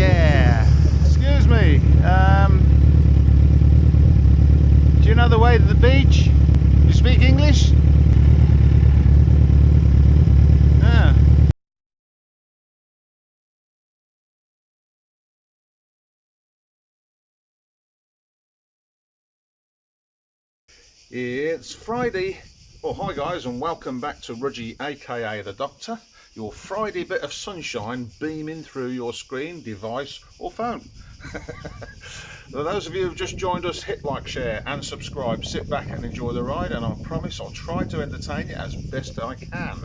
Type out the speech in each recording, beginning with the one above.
Yeah. Excuse me. Do you know the way to the beach? You speak English? Yeah. It's Friday. Well, hi guys, and welcome back to Rudgy, aka the Doctor. Your Friday bit of sunshine beaming through your screen, device, or phone. For those of you who've just joined us, hit like, share, and subscribe. Sit back and enjoy the ride, and I promise I'll try to entertain you as best I can.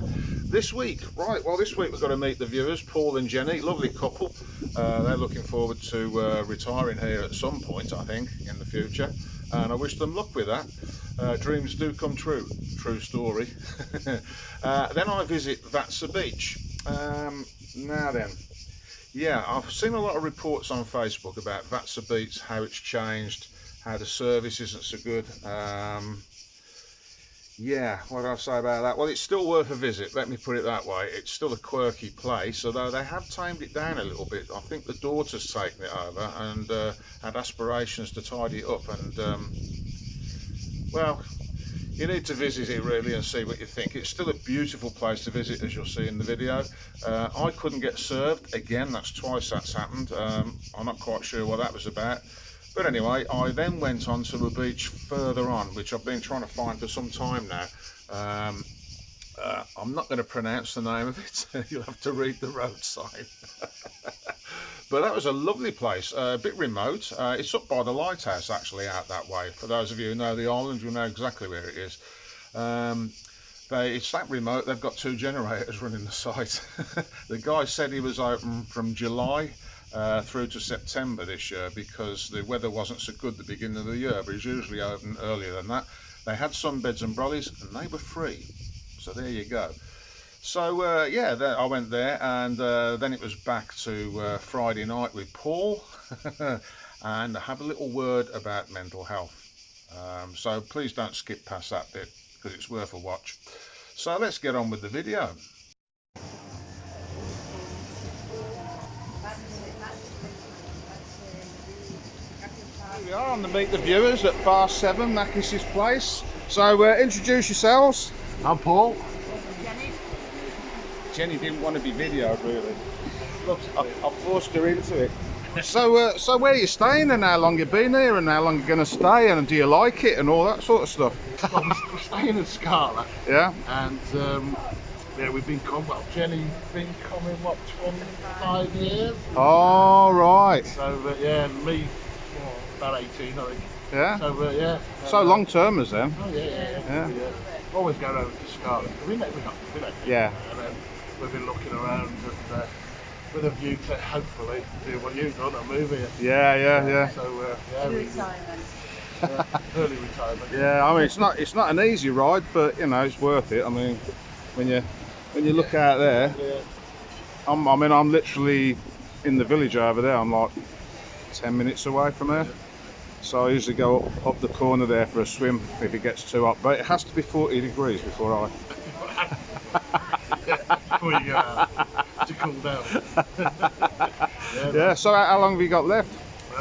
This week, this week we've got to meet the viewers, Paul and Jenny, lovely couple. They're looking forward to retiring here at some point, I think, in the future, and I wish them luck with that. Dreams do come true. True story. Then I visit Vatsa Beach. Now then, yeah, I've seen a lot of reports on Facebook about Vatsa Beach, how it's changed, how the service isn't so good. Yeah, what do I say about that? Well, it's still worth a visit, let me put it that way. It's still a quirky place, although they have tamed it down a little bit. I think the daughter's taken it over and had aspirations to tidy it up, and well, you need to visit it really and see what you think. It's still a beautiful place to visit, as you'll see in the video. I couldn't get served. Again, that's twice that's happened. I'm not quite sure what that was about. But anyway, I then went on to a beach further on, which I've been trying to find for some time now. I'm not going to pronounce the name of it. You'll have to read the road sign. But that was a lovely place, a bit remote. It's up by the lighthouse, actually, out that way. For those of you who know the island, you'll know exactly where it is. It's that remote, they've got 2 generators running the site. The guy said he was open from July through to September this year because the weather wasn't so good at the beginning of the year, but he's usually open earlier than that. They had sunbeds and brollies and they were free. So there you go. So I went there, and then it was back to Friday night with Paul and have a little word about mental health. So please don't skip past that bit because it's worth a watch. So let's get on with the video. Here we are on the Meet the Viewers at Bar 7, Makis' place. So introduce yourselves. I'm Paul. Jenny didn't want to be videoed, really. Look, I forced her into it. So where are you staying and how long you been here and how long you're going to stay and do you like it and all that sort of stuff? Well, we're staying in Scala. Yeah. And we've been Jenny's been coming 25 years. Oh right. So me about 18, I think. Yeah. So So long termers then. Oh yeah. Always go over to Scala. We met. Yeah. And then we've been looking around and with a view to hopefully do what you've done, a move here. Yeah. So retirement. Early retirement. Yeah, I mean it's not an easy ride, but you know it's worth it. I mean, when you look out there, I'm literally in the village over there. I'm like 10 minutes away from here. So I usually go up the corner there for a swim if it gets too hot, but it has to be 40 degrees before I. Before you go out to cool down. Yeah. So how long have you got left?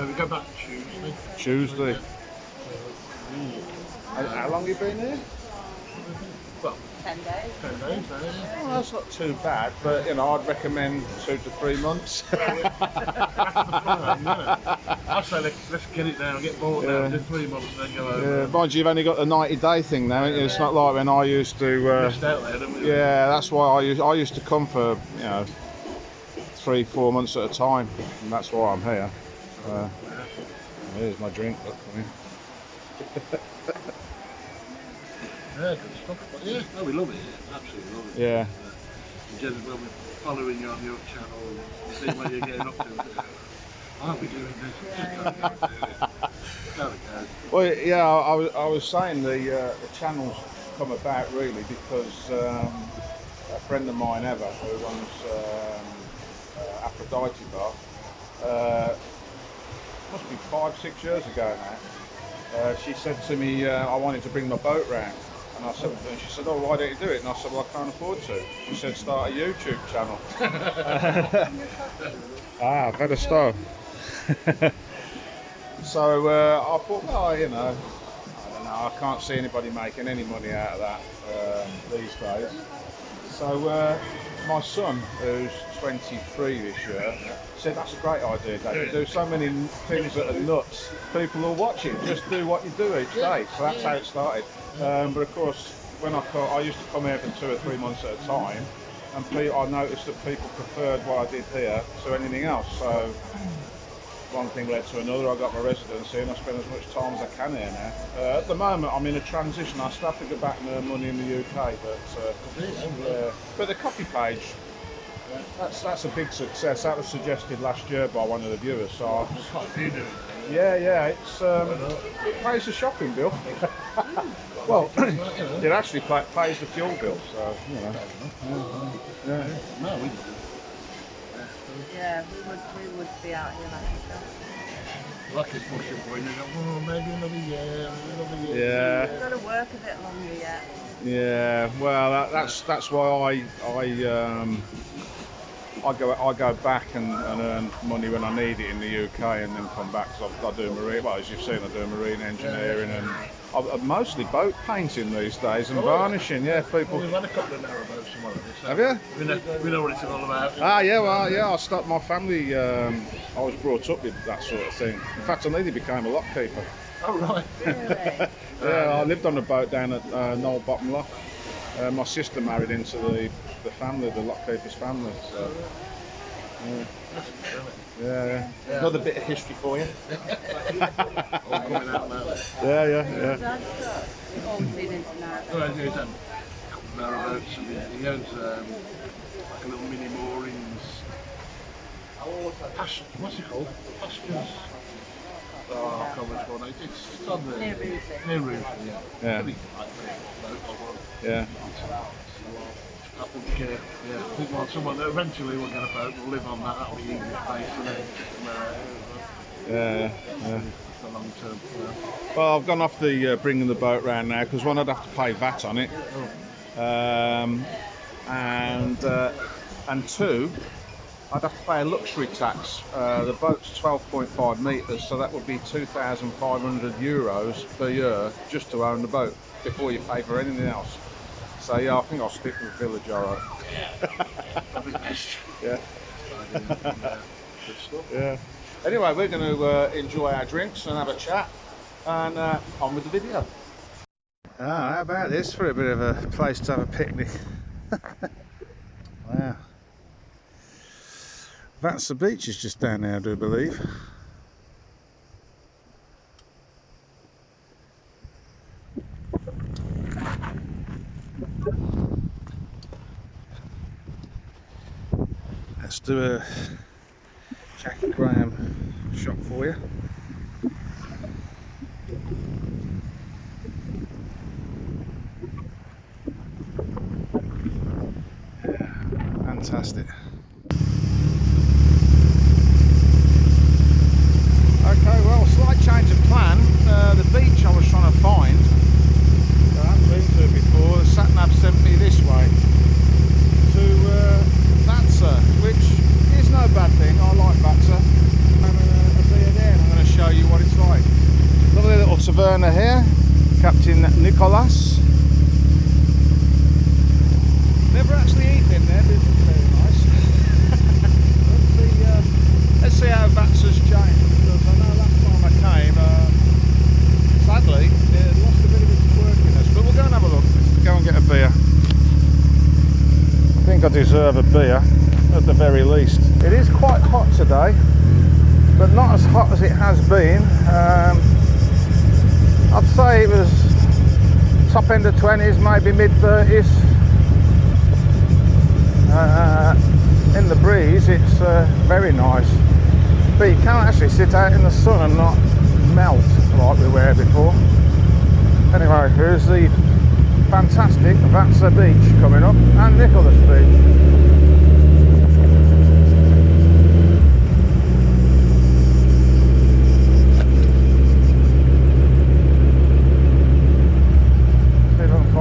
We go back Tuesday. Tuesday. How long have you been here? Well, 10 days. 10 days. Well, that's not too bad, but you know, I'd recommend 2 to 3 months. I say let's get it now, get bored now, just 3 months and then go over. Yeah, mind you, you've only got the 90-day thing now, haven't you? It's not like when I used to. Missed out there, didn't we? Yeah, that's why I used to come for 3-4 months at a time, and that's why I'm here. Here's my drink. Look, I mean. Yeah, good stuff. But yeah, no, we love it. Absolutely love it. Yeah. When we're following you on your channel and seeing what you're getting up to. I'll be doing this. Well, yeah, I was saying the channel's come about really because a friend of mine, Eva, who runs Aphrodite Bar, must be 5-6 years ago now. She said to me I wanted to bring my boat round, And I said, and she said, oh, why don't you do it? And I said, well, I can't afford to. She said, start a YouTube channel. Better start. So I thought, well, you know, I don't know, I can't see anybody making any money out of that these days. So my son, who's 23 this year, said, that's a great idea, Dad. You do so many things that are nuts, people will watch it. Just do what you do each day. So that's how it started. But of course, when I used to come here for 2 or 3 months at a time, and I noticed that people preferred what I did here to anything else. So one thing led to another. I got my residency and I spend as much time as I can here now. At the moment, I'm in a transition. I still have to go back and earn money in the UK, but the coffee page, that's a big success. That was suggested last year by one of the viewers. So yeah, it pays the shopping bill. Well, it actually pays the fuel bill. So you know, yeah. No, we Yeah, we would be out here like yourself. like it's pushing for you. You go, oh, maybe another year. Yeah. We've got to work a bit longer yet. Yeah, well, that's why I go back and earn money when I need it in the UK, and then come back because I do marine. Well, as you've seen, I do marine engineering and I'm mostly boat painting these days and varnishing. Yeah, people. We've had a couple of narrowboats and one of this. Have you? We know what it's all about. Yeah, well, yeah. I started my family. I was brought up with that sort of thing. In fact, I nearly became a lock keeper. Oh right. Really? Yeah, I lived on a boat down at Knoll Bottom Lock. My sister married into the family, the lock keeper's family. So, yeah. Another bit of history for you. All coming out now. Yeah. We've always been into narrow. Well, he's had a couple of narrowboats. He owns like a little mini moorings. What's it called? Pastures. Oh, I can't remember what it's on the Near Ruthven. Near Ruthven, Yeah. Maybe like a boat or one. Yeah. I think well, someone that eventually will get a boat and will live on that. That'll be easy space and then Yeah. the long term. Well, I've gone off the bringing the boat round now because one, I'd have to pay VAT on it, and two, I'd have to pay a luxury tax. The boat's 12.5 metres, so that would be €2,500 per year just to own the boat before you pay for anything else. So yeah, I think I'll stick with Village, alright. Probably best. Yeah. Good stuff. Yeah. Anyway, we're going to enjoy our drinks and have a chat, and on with the video. How about this for a bit of a place to have a picnic? Wow. Vatsa Beach is just down there, I do believe. Let's do a Jackie Graham shot for you. Yeah, fantastic. Okay, well, slight change of plan. The beach I was trying to find, I haven't been to it before. The sat-nav sent me this way to Vatsa, which is no bad thing. I like Vatsa. And a beer there, and I'm going to show you what it's like. Lovely little taverna here, Captain Nicholas. Never actually eaten in there, but it's very nice. Let's see how Vatsa's changed, because I know last time I came, sadly, it lost a bit of its quirkiness, but we'll go and have a look. Let's go and get a beer. I think I deserve a beer, at the very least. It is quite hot today, but not as hot as it has been. I'd say it was top end of 20s, maybe mid 30s. In the breeze, it's very nice, but you can't actually sit out in the sun and not melt like we were before. Anyway, here's the fantastic Vatsa Beach coming up, and Nicholas Beach.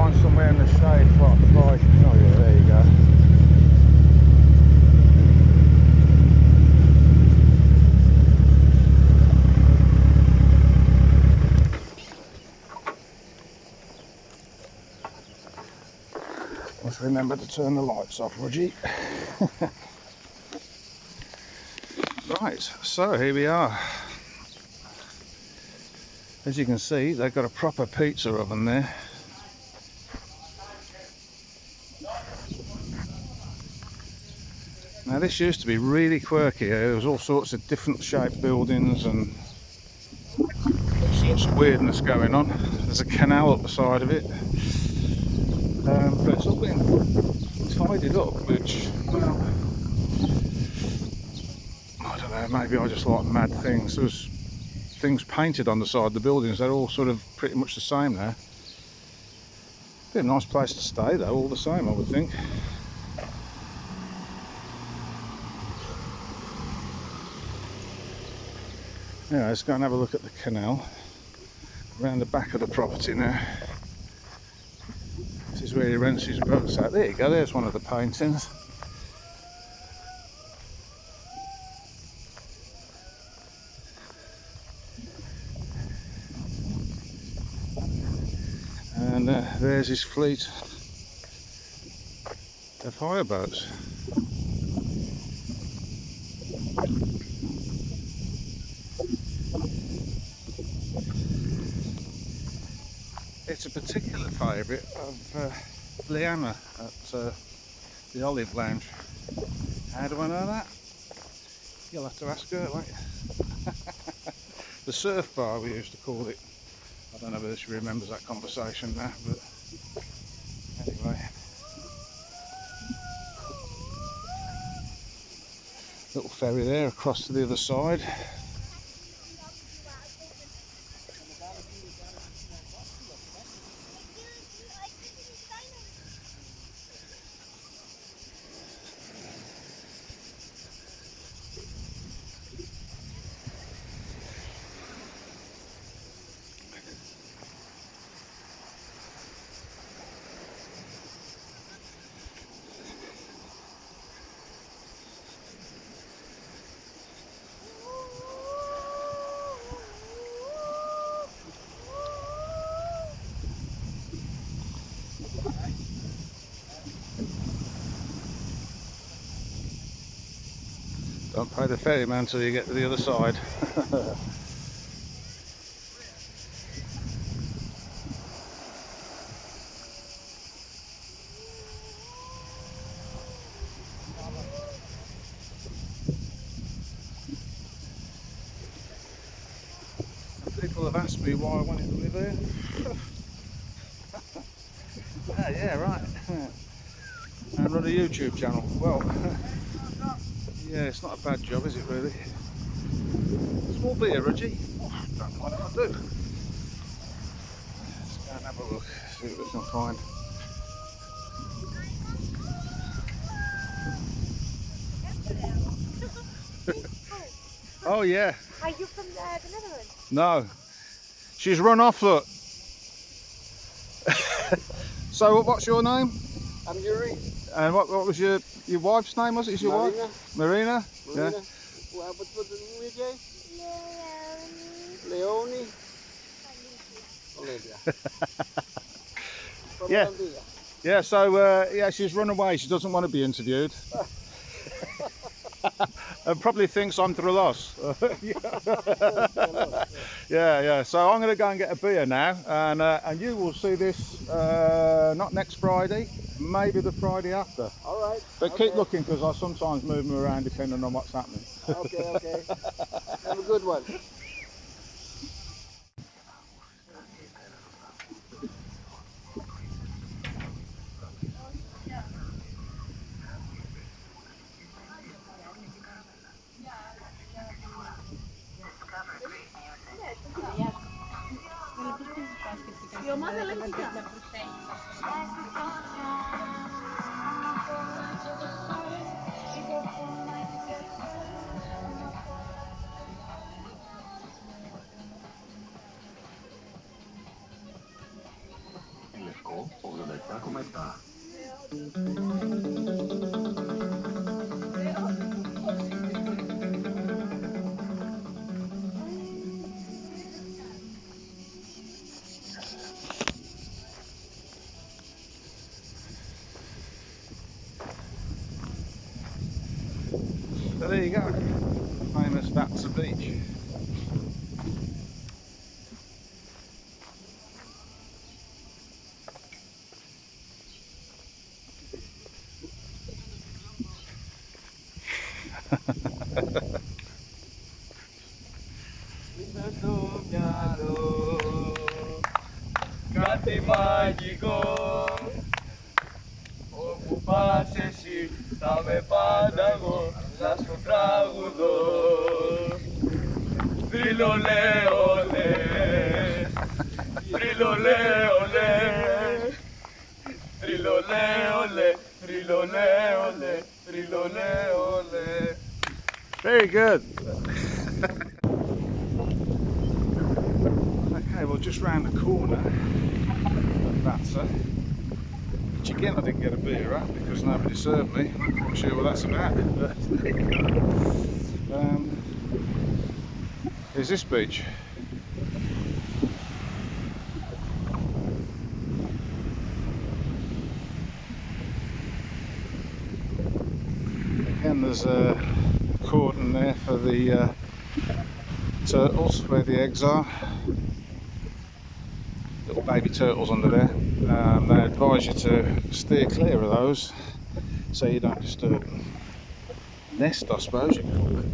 find somewhere in the shade for the bike. Oh yeah, there you go. Must remember to turn the lights off, Rudgy. Right, so here we are. As you can see, they've got a proper pizza oven there. Now this used to be really quirky. There was all sorts of different shaped buildings and all sorts of weirdness going on. There's a canal up the side of it. But it's all been tidied up, which, well, I don't know, maybe I just like mad things. There's things painted on the side of the buildings. They're all sort of pretty much the same now. Be a nice place to stay though, all the same, I would think. Yeah, let's go and have a look at the canal around the back of the property now. This is where he rents his boats out. There you go, there's one of the paintings. And there's his fleet of hire boats. It's a particular favourite of Leanna at the Olive Lounge. How do I know that? You'll have to ask her, won't you? The surf bar, we used to call it. I don't know whether she remembers that conversation now, but anyway. Little ferry there across to the other side. Don't pay the ferryman till you get to the other side. People have asked me why I wanted to live here. Ah, yeah, right. And run a YouTube channel. Well, yeah, it's not a bad job, is it really? Small beer, Reggie. Oh, don't mind if I do. Let's go and have a look, see what we can find. Oh yeah. Are you from the Netherlands? No. She's run off, look. So what's your name? I'm Yuri. And what was your wife's name, was it? Is your Marina. wife? Marina? Marina. Yeah. What was the name again? Leonie. Olivia. From Yeah. Olivia. Yeah, so yeah, she's run away. She doesn't want to be interviewed. And probably thinks I'm through loss. Yeah. So I'm going to go and get a beer now, and you will see this not next Friday, maybe the Friday after. All right. But okay. keep looking, because I sometimes move them around depending on what's happening. Okay. Have a good one. So there you go, famous Vatsa Beach. Gati magico, όπου πας εσύ θα με πάντα εγώ να σου τραγουδώ. Τριλολέολε, τριλολέολε, τριλολέολε, τριλολέολε, τριλολέολε. Very good. Okay, well, just round the corner of Vatsa, which again I didn't get a beer at because nobody served me. I'm not quite sure what that's about. But here's this beach. Again, there's a cordon there for the turtles where the eggs are. Little baby turtles under there. They advise you to steer clear of those so you don't disturb them. Nest, I suppose you could call it.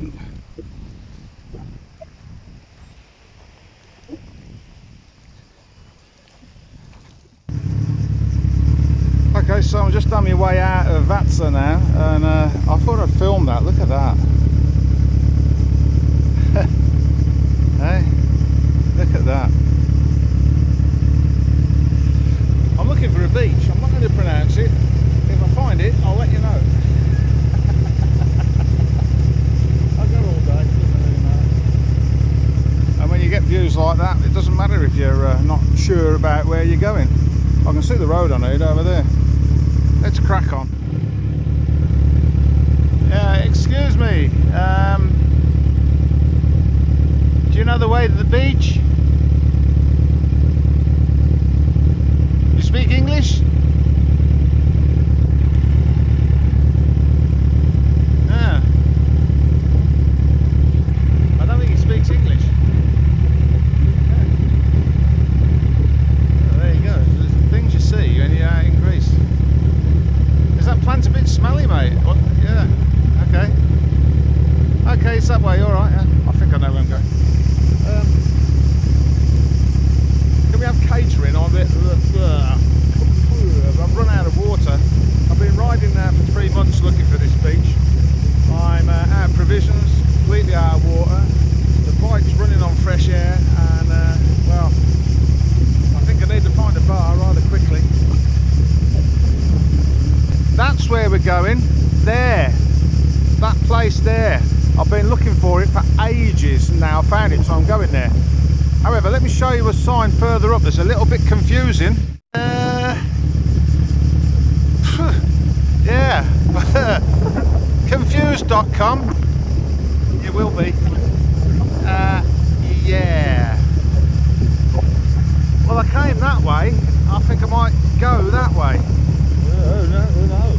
Okay, so I'm just on my way out of Vatsa now, and I thought I'd film that. Look at that. Hey, look at that. I'm looking for a beach. I'm not going to pronounce it. If I find it, I'll let you know. I'll go all day. Doesn't really matter. And when you get views like that, it doesn't matter if you're not sure about where you're going. I can see the road on it over there. Let's crack on. Excuse me. Do you know the way to the beach? You speak English? Yeah. I don't think he speaks English. Yeah. Oh, there you go. There's things you see when you're out in Greece. Is that plant a bit smelly, mate? What? Yeah. Okay. Okay, it's that way. All right. Yeah. I think I know where I'm going. Can we have catering on it? I've run out of water. I've been riding now for 3 months looking for this beach. I'm out of provisions, completely out of water. The bike's running on fresh air, and well, I think I need to find a bar rather quickly. That's where we're going. There. That place there. I've been looking for it for ages now. I found it, so I'm going there. However, let me show you a sign further up that's a little bit confusing. Yeah. Confused.com. It will be. Yeah. Well, I came that way. I think I might go that way. Who knows?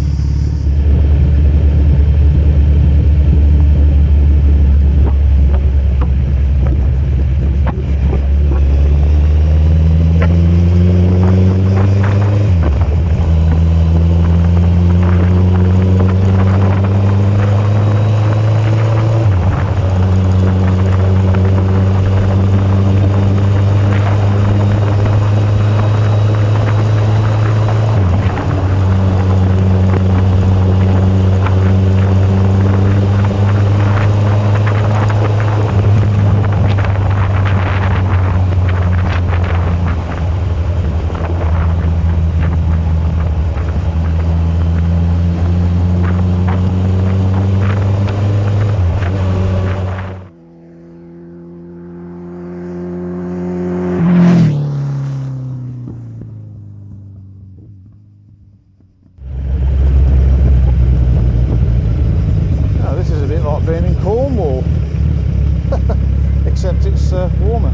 it's warmer.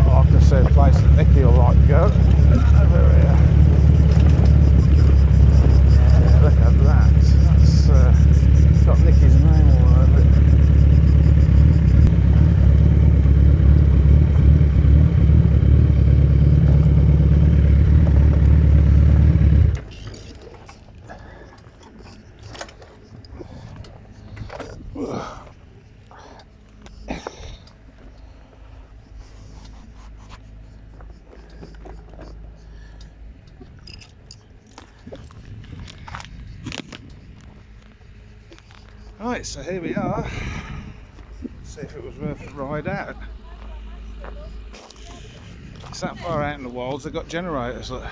Oh, I can see a place that Nicky will like to go. Over here. Yeah, look at that. That's got Nicky's name all over it. Right, so here we are. See if it was worth a ride out. It's that far out in the wilds, they've got generators. Look.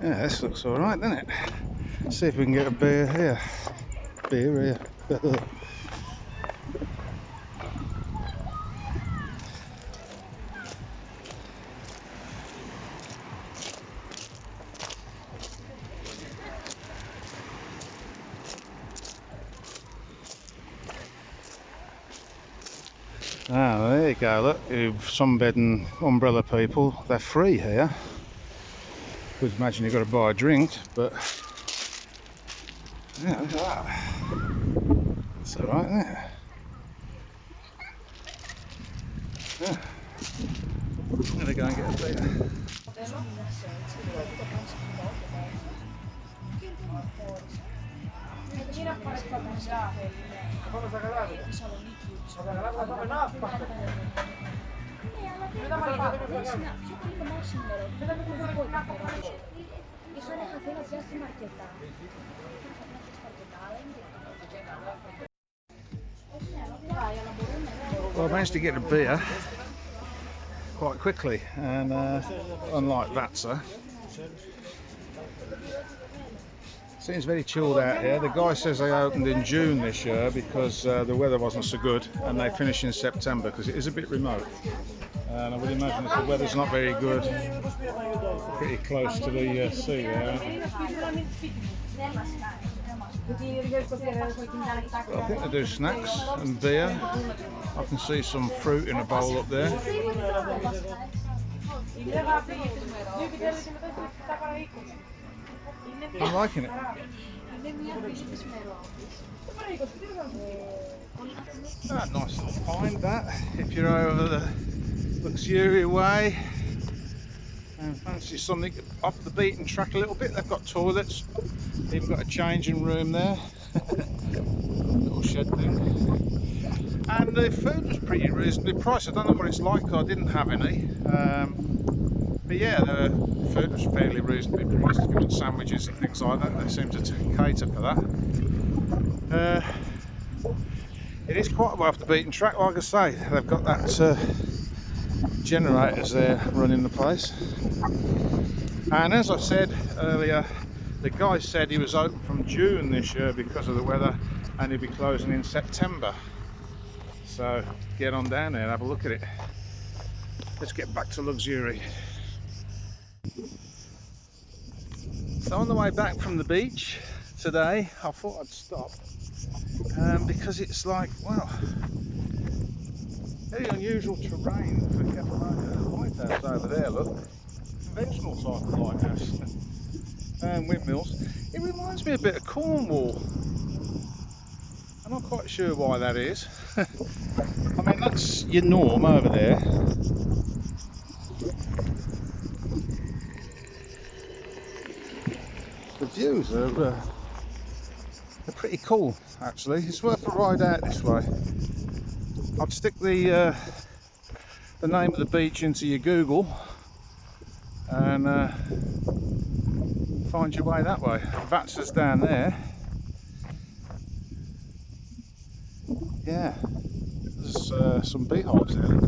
Yeah, this looks alright, doesn't it? See if we can get a beer here. Beer here. Ah, there you go, look, you sunbathing umbrella people, they're free here. Would imagine you've got to buy a drink, but yeah, look at that. That's alright, isn't it? Yeah. I'm gonna go and get a beer. Well, I managed to get a beer quite quickly, and unlike Vatsa, seems very chilled out here. The guy says they opened in June this year because the weather wasn't so good, and they finish in September because it is a bit remote. And I would imagine if the weather's not very good, pretty close to the sea there. But I think they do snacks and beer. I can see some fruit in a bowl up there. I'm liking it. Ah, nice little find that. If you're over the Luxury way and fancy something off the beaten track a little bit, they've got toilets, even got a changing room there. Little shed thing. And the food was pretty reasonably priced. I don't know what it's like, I didn't have any. But yeah, the food was fairly reasonably priced. If you want sandwiches and things like that, they seem to cater for that. It is quite well off the beaten track, like I say. They've got that generators there running the place. And as I said earlier, the guy said he was open from June this year because of the weather, and he'll be closing in September. So get on down there and have a look at it. Let's get back to Luxury. So on the way back from the beach today, I thought I'd stop because it's like, well, very unusual terrain for a lighthouse over there. Look, conventional type of lighthouse and windmills. It reminds me a bit of Cornwall. I'm not quite sure why that is. I mean, that's your norm over there. The views are they're pretty cool, actually. It's worth a ride out this way. I'd stick the name of the beach into your Google and find your way that way. Vatsa's down there. Yeah, there's some beehives there.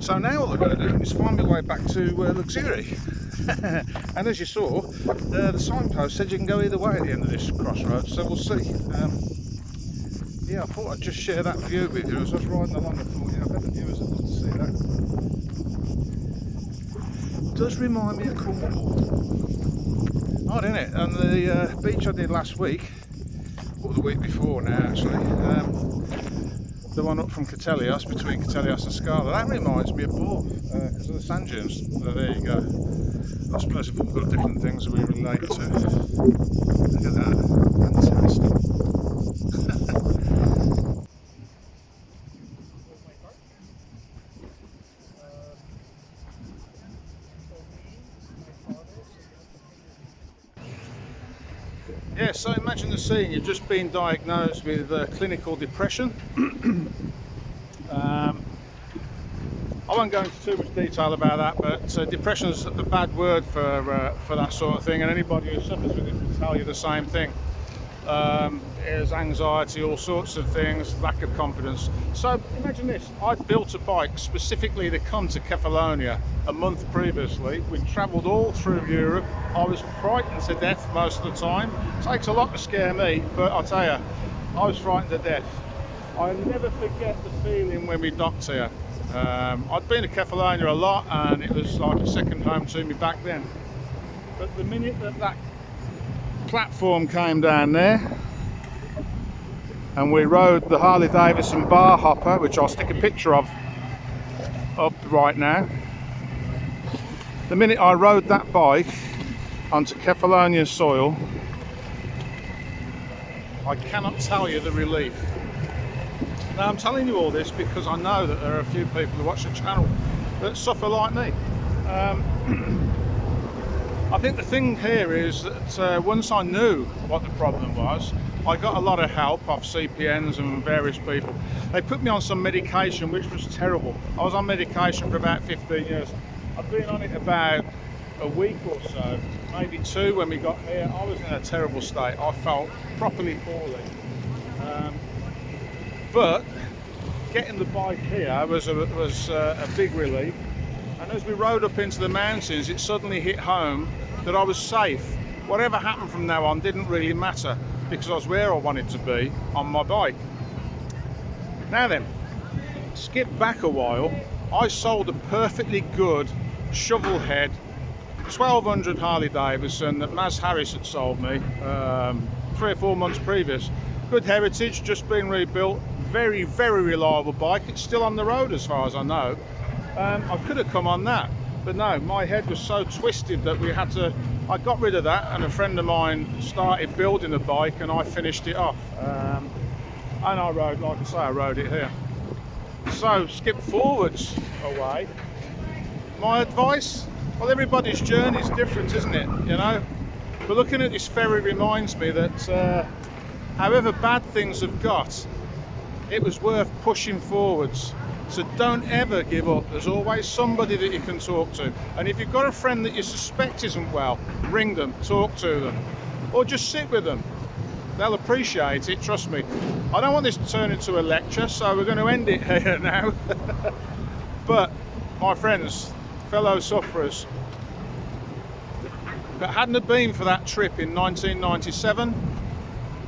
So now all I've got to do is find my way back to Luxury. And as you saw, the signpost said you can go either way at the end of this crossroads, so we'll see. Yeah, I thought I'd just share that view with you. As I was riding along, I thought, I bet the viewers would love to see that. It does remind me of Cornwall. Odd, isn't it? And the beach I did last week, or the week before now actually, the one up from Catelios, between Catelios and Scala, that reminds me of Bourne, because of the sand dunes. So there you go. I suppose if we've got different things that we relate to. Look at that. Fantastic. Yeah, so imagine the scene. You've just been diagnosed with clinical depression. I won't go into too much detail about that, but depression is a bad word for that sort of thing, and anybody who suffers with it will tell you the same thing. There's anxiety, all sorts of things, lack of confidence. So imagine this, I'd built a bike specifically to come to Kefalonia a month previously. We'd travelled all through Europe. I was frightened to death most of the time. It takes a lot to scare me, but I'll tell you, I was frightened to death. I'll never forget the feeling when we docked here. I'd been to Kefalonia a lot and it was like a second home to me back then. But the minute that platform came down there and we rode the Harley Davidson bar hopper, which I'll stick a picture of up right now. The minute I rode that bike onto Kefalonia soil, I cannot tell you the relief. Now I'm telling you all this because I know that there are a few people who watch the channel that suffer like me. I think the thing here is that once I knew what the problem was, I got a lot of help off CPNs and various people. They put me on some medication which was terrible. I was on medication for about 15 years. I've been on it about a week or so, maybe 2 when we got here. I was in a terrible state. I felt properly poorly. But getting the bike here was a big relief. And as we rode up into the mountains, it suddenly hit home that I was safe. Whatever happened from now on didn't really matter because I was where I wanted to be on my bike. Now then, skip back a while. I sold a perfectly good shovel head 1200 Harley Davidson that Maz Harris had sold me 3 or 4 months previous. Good heritage, just been rebuilt. Very, very reliable bike. It's still on the road as far as I know. I could have come on that, but no, my head was so twisted that I got rid of that, and a friend of mine started building a bike and I finished it off. And I rode, like I say, I rode it here. So skip forwards away. My advice? Well, everybody's journey is different, isn't it? But looking at this ferry reminds me that however bad things have got, it was worth pushing forwards. So don't ever give up. There's always somebody that you can talk to. And if you've got a friend that you suspect isn't well, ring them, talk to them, or just sit with them. They'll appreciate it, trust me. I don't want this to turn into a lecture, so we're going to end it here now. But my friends, fellow sufferers, if it hadn't have been for that trip in 1997,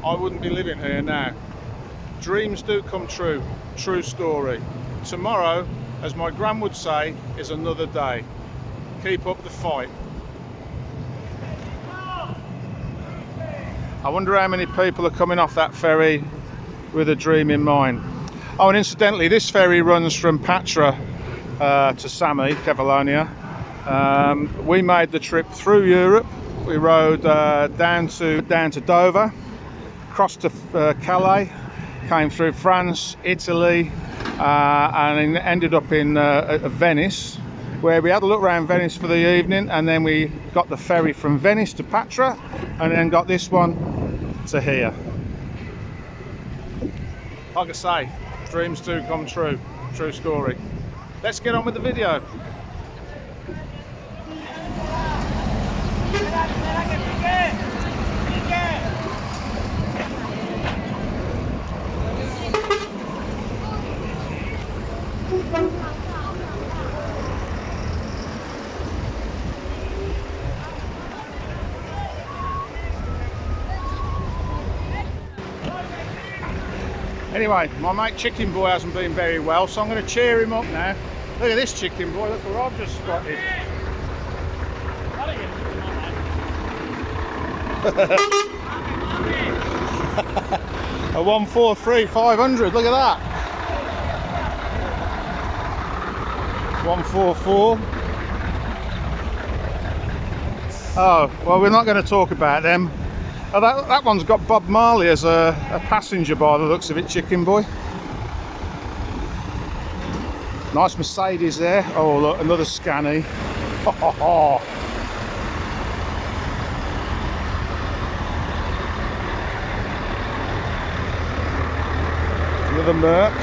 I wouldn't be living here now. Dreams do come true. True story. Tomorrow, as my gran would say, is another day. Keep up the fight. I wonder how many people are coming off that ferry with a dream in mind. Oh, and incidentally, this ferry runs from Patra to Sami, Kefalonia. We made the trip through Europe. We rode down to Dover, crossed to Calais, came through France, Italy, and ended up in Venice, where we had a look around Venice for the evening, and then we got the ferry from Venice to Patra, and then got this one to here. Like I say, dreams do come true. True story. Let's get on with the video. Anyway, my mate Chicken Boy hasn't been very well, so I'm going to cheer him up now. Look at this Chicken Boy, look what I've just spotted. A 143 500, look at that. 144. Oh, well, we're not going to talk about them. Oh, that one's got Bob Marley as a passenger by the looks of it, Chicken Boy. Nice Mercedes there. Oh, look, another Scania. Another Merc.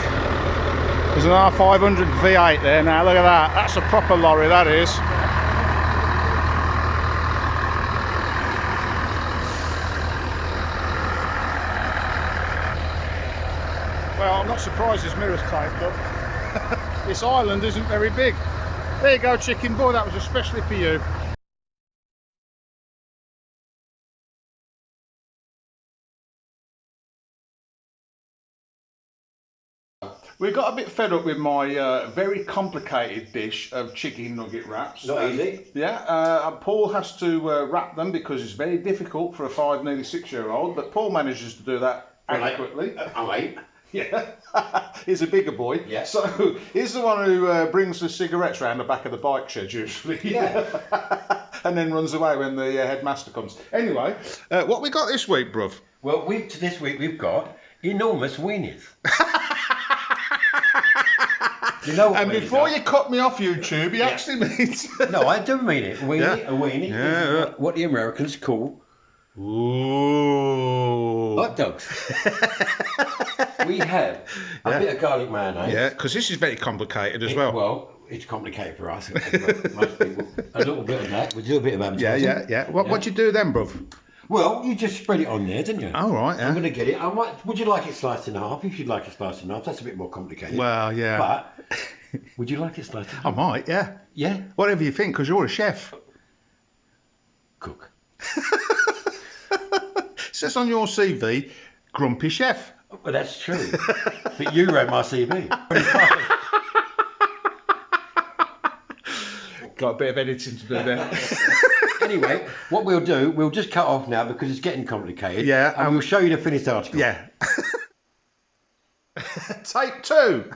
There's an R500 V8 there now, look at that. That's a proper lorry, that is. Well, I'm not surprised his mirror's taped up. This island isn't very big. There you go, Chicken Boy, that was especially for you. We got a bit fed up with my very complicated dish of chicken nugget wraps. Not easy. Yeah, Paul has to wrap them because it's very difficult for a 5, nearly 6-year-old, but Paul manages to do that adequately. I'm 8. Yeah, he's a bigger boy. Yeah. So he's the one who brings the cigarettes round the back of the bike shed usually. Yeah. And then runs away when the headmaster comes. Anyway, what we got this week, bruv? Well, this week we've got enormous weenies. You know what And before you cut me off YouTube, he actually means... No, I do mean it. A weenie Yeah. is what the Americans call Ooh. hot dogs. We have a bit of garlic mayonnaise. Yeah, because this is very complicated as well. Well, it's complicated for us. Most people. A little bit of that. We do a bit of advertising. Yeah. What do you do then, bruv? Well, you just spread it on there, didn't you? Oh, right, yeah. I'm going to get it. Would you like it sliced in half? If you'd like it sliced in half, that's a bit more complicated. Well, yeah. But would you like it sliced in half? I might, yeah. Yeah? Whatever you think, because you're a chef. Cook. It says on your CV, grumpy chef. Well, that's true. But you wrote my CV. Got a bit of editing to do there. Anyway, what we'll do, we'll just cut off now because it's getting complicated. Yeah, And we'll show you the finished article. Yeah. Take 2.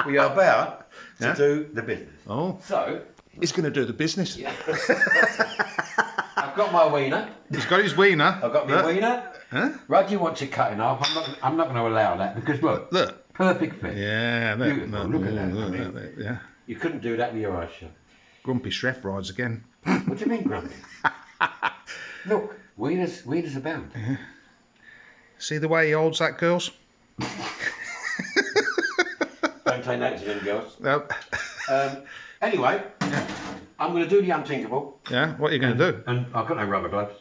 We are about to Yeah. do the business. Oh, So, he's going to do the business. yeah. I've got my wiener. He's got his wiener. I've got my wiener. Huh? Right, you want to cut in half. I'm not going to allow that because look, Look. perfect fit. Yeah, Beautiful. Look at that. I mean, yeah. you couldn't do that with your eyes shut. Grumpy chef rides again. What do you mean, grumpy? Look, wieners abound. See the way he holds that, girls? Don't take notes again, girls. No. Anyway, I'm going to do the unthinkable. Yeah, what are you going to do? And I've got no rubber gloves.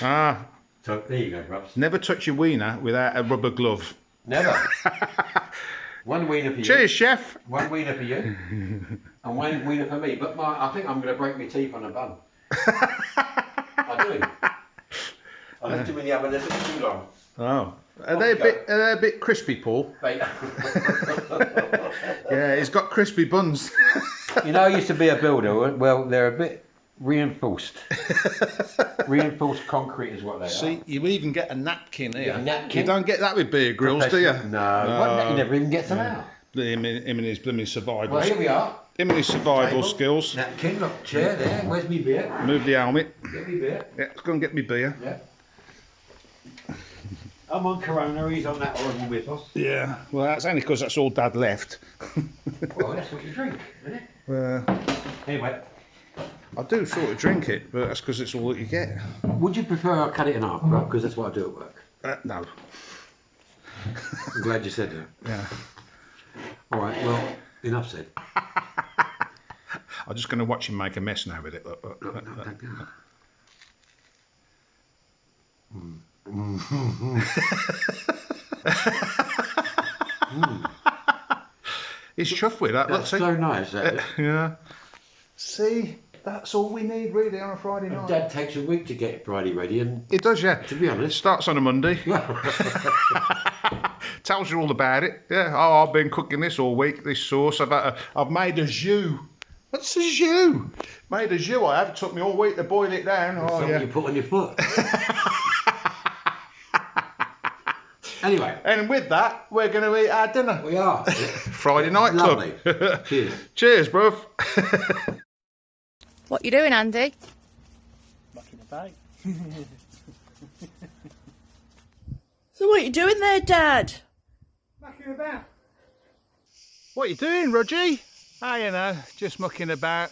Ah, So there you go, Rubs. never touch your wiener without a rubber glove. Never. One wiener for you. Cheers, chef. One wiener for you. And one wiener for me. But I think I'm going to break my teeth on a bun. I do. I left them in the oven. They're too long. Oh, are they a bit crispy, Paul? Yeah, he's got crispy buns. You know, I used to be a builder. Well, they're a bit reinforced. Reinforced concrete is what they are. See, you even get a napkin here. A napkin? You don't get that with beer grills, do you? No. You never even get them out. Him and his blooming survival. Well, here we are. Him and his survival Table, skills. Napkin, look, chair there. Where's me beer? Move the helmet. Get me beer. Yeah, let's go and get me beer. Yeah. I'm on Corona. He's on that horrible Whippos. Yeah, well, that's only because that's all Dad left. Well, that's what you drink, isn't it? Anyway, I do sort of drink it, but that's because it's all that you get. would you prefer I cut it in half, right? Because that's what I do at work. No. I'm glad you said that. Yeah. All right, well, enough said. I'm just going to watch him make a mess now with it. Look. No, don't do that. He's chuffed with that. That's Look, see? so nice, that is. Yeah. See, that's all we need really on a Friday night. Dad takes a week to get Friday ready, and It does, yeah. to be honest, Starts on a Monday. tells you all about it. Yeah. Oh, I've been cooking this all week. This sauce. I've made a jus. What's a jus? Made a jus. I have. It took me all week to boil it down. Oh yeah. You put on your foot. Anyway. And with that, we're going to eat our dinner. We are. Friday night Lovely. club. Cheers. Cheers, bruv. What you doing, Andy? Mucking about. So what you doing there, Dad? Mucking about. What you doing, Rogie? You know, just mucking about.